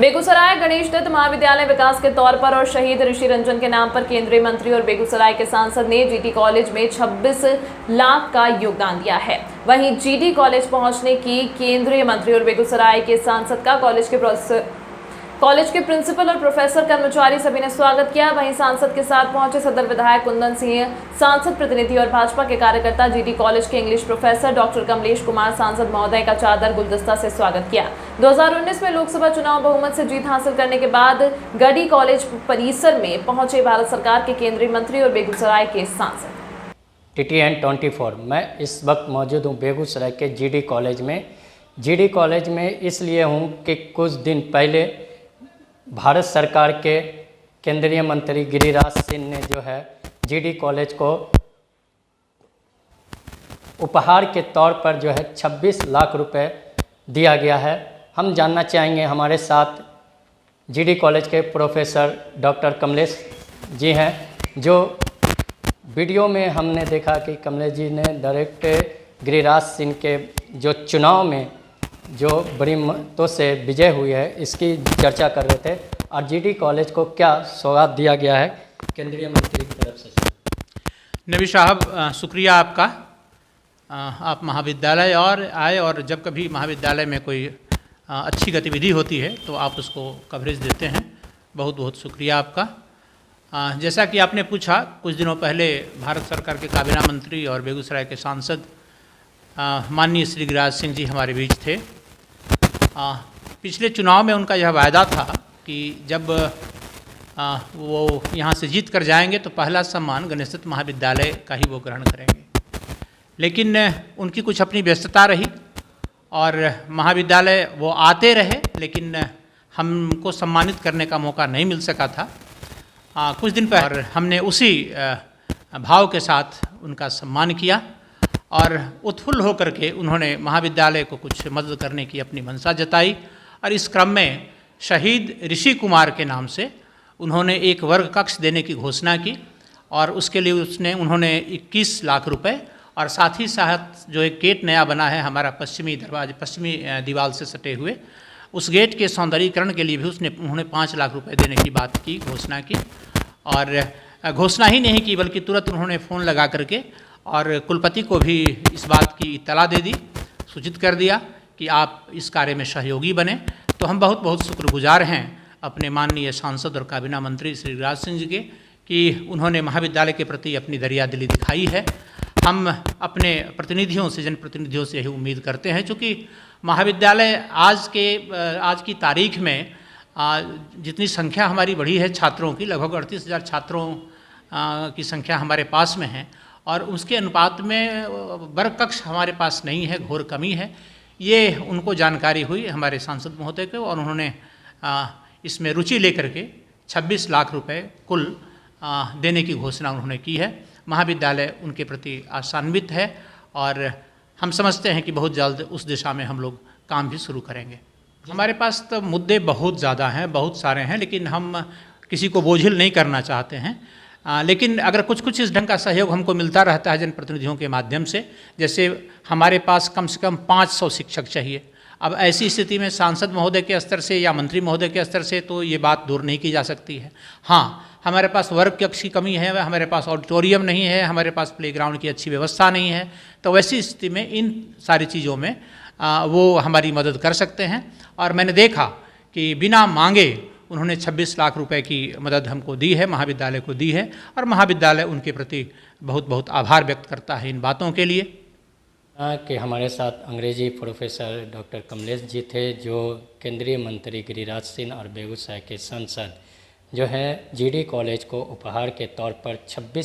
बेगूसराय गणेश दत्त महाविद्यालय विकास के तौर पर और शहीद ऋषि रंजन के नाम पर केंद्रीय मंत्री और बेगूसराय के सांसद ने जीडी कॉलेज में 26 लाख का योगदान दिया है। वहीं जीडी कॉलेज पहुंचने की केंद्रीय मंत्री और बेगूसराय के सांसद का कॉलेज के प्रिंसिपल और प्रोफेसर कर्मचारी सभी ने स्वागत किया। वहीं सांसद के साथ पहुंचे सदर विधायक कुंदन सिंह, सांसद प्रतिनिधि और भाजपा के कार्यकर्ता जीडी कॉलेज के English professor doctor Kamlesh Kumar सांसद महोदय का चादर गुलदस्ता से स्वागत किया। 2019 में लोकसभा चुनाव बहुमत से जीत हासिल करने के बाद गढ़ी कॉलेज परिसर में पहुंचे भारत सरकार के केंद्रीय मंत्री और बेगूसराय के सांसद। TTN 24 मैं इस वक्त मौजूद हूँ बेगूसराय के जीडी कॉलेज में। जीडी कॉलेज में इसलिए हूँ कि कुछ दिन पहले भारत सरकार के केंद्रीय मंत्री गिरिराज सिंह ने जो है जीडी कॉलेज को उपहार के तौर पर जो है 26 लाख रुपए दिया गया है। हम जानना चाहेंगे, हमारे साथ जीडी कॉलेज के प्रोफेसर डॉक्टर कमलेश जी हैं, जो वीडियो में हमने देखा कि कमलेश जी ने डायरेक्ट गिरिराज सिंह के जो चुनाव में जो बड़ी मतों से विजय हुई है इसकी चर्चा कर रहे थे और जीडी कॉलेज को क्या सौगात दिया गया है केंद्रीय मंत्री की तरफ से। नबी साहब, शुक्रिया आपका। आप महाविद्यालय और आए और जब कभी महाविद्यालय में कोई अच्छी गतिविधि होती है तो आप उसको कवरेज देते हैं। बहुत बहुत शुक्रिया आपका। जैसा कि आपने पूछा, कुछ दिनों पहले भारत सरकार के काबीना मंत्री और बेगूसराय के सांसद माननीय श्री गिरिराज सिंह जी हमारे बीच थे। पिछले चुनाव में उनका यह वायदा था कि जब वो यहाँ से जीत कर जाएंगे तो पहला सम्मान गणेश दत्त महाविद्यालय का ही वो ग्रहण करेंगे। लेकिन उनकी कुछ अपनी व्यस्तता रही और महाविद्यालय वो आते रहे, लेकिन हमको सम्मानित करने का मौका नहीं मिल सका था। कुछ दिन पहले हमने उसी भाव के साथ उनका सम्मान किया और उत्फुल्ल होकर के उन्होंने महाविद्यालय को कुछ मदद करने की अपनी मंशा जताई। और इस क्रम में शहीद ऋषि कुमार के नाम से उन्होंने एक वर्ग कक्ष देने की घोषणा की और उसके लिए उन्होंने 21 लाख रुपए और साथ ही साथ जो एक गेट नया बना है हमारा पश्चिमी दीवार से सटे हुए, उस गेट के सौंदर्यीकरण के लिए भी उन्होंने 5 लाख रुपए देने की बात की, घोषणा की। और घोषणा ही नहीं की बल्कि तुरंत उन्होंने फ़ोन लगा करके और कुलपति को भी इस बात की इत्तला दे दी, सूचित कर दिया कि आप इस कार्य में सहयोगी बने। तो हम बहुत बहुत शुक्रगुजार हैं अपने माननीय सांसद और काबीना मंत्री श्री गिरिराज सिंह जी के कि उन्होंने महाविद्यालय के प्रति अपनी दरियादिली दिखाई है। हम अपने प्रतिनिधियों से, जनप्रतिनिधियों से यही उम्मीद करते हैं, चूँकि महाविद्यालय आज की तारीख में जितनी संख्या हमारी बढ़ी है छात्रों की, लगभग 38,000 छात्रों की संख्या हमारे पास में है और उसके अनुपात में वर्ग कक्ष हमारे पास नहीं है, घोर कमी है। ये उनको जानकारी हुई हमारे सांसद महोदय को और उन्होंने इसमें रुचि लेकर के 26 लाख रुपए कुल देने की घोषणा उन्होंने की है। महाविद्यालय उनके प्रति आशान्वित है और हम समझते हैं कि बहुत जल्द उस दिशा में हम लोग काम भी शुरू करेंगे। हमारे पास तो मुद्दे बहुत ज़्यादा हैं, बहुत सारे हैं, लेकिन हम किसी को बोझिल नहीं करना चाहते हैं। लेकिन अगर कुछ इस ढंग का सहयोग हमको मिलता रहता है जनप्रतिनिधियों के माध्यम से, जैसे हमारे पास कम से कम 500 शिक्षक चाहिए। अब ऐसी स्थिति में सांसद महोदय के स्तर से या मंत्री महोदय के स्तर से तो ये बात दूर नहीं की जा सकती है। हाँ, हमारे पास वर्ग कक्ष की कमी है, हमारे पास ऑडिटोरियम नहीं है, हमारे पास प्लेग्राउंड की अच्छी व्यवस्था नहीं है। तो वैसी स्थिति में इन सारी चीज़ों में वो हमारी मदद कर सकते हैं। और मैंने देखा कि बिना मांगे उन्होंने 26 लाख रुपए की मदद हमको दी है, महाविद्यालय को दी है और महाविद्यालय उनके प्रति बहुत बहुत आभार व्यक्त करता है इन बातों के लिए। कि हमारे साथ अंग्रेजी प्रोफेसर डॉक्टर कमलेश जी थे, जो केंद्रीय मंत्री गिरिराज सिंह और बेगूसराय के सांसद जो है जीडी कॉलेज को उपहार के तौर पर 26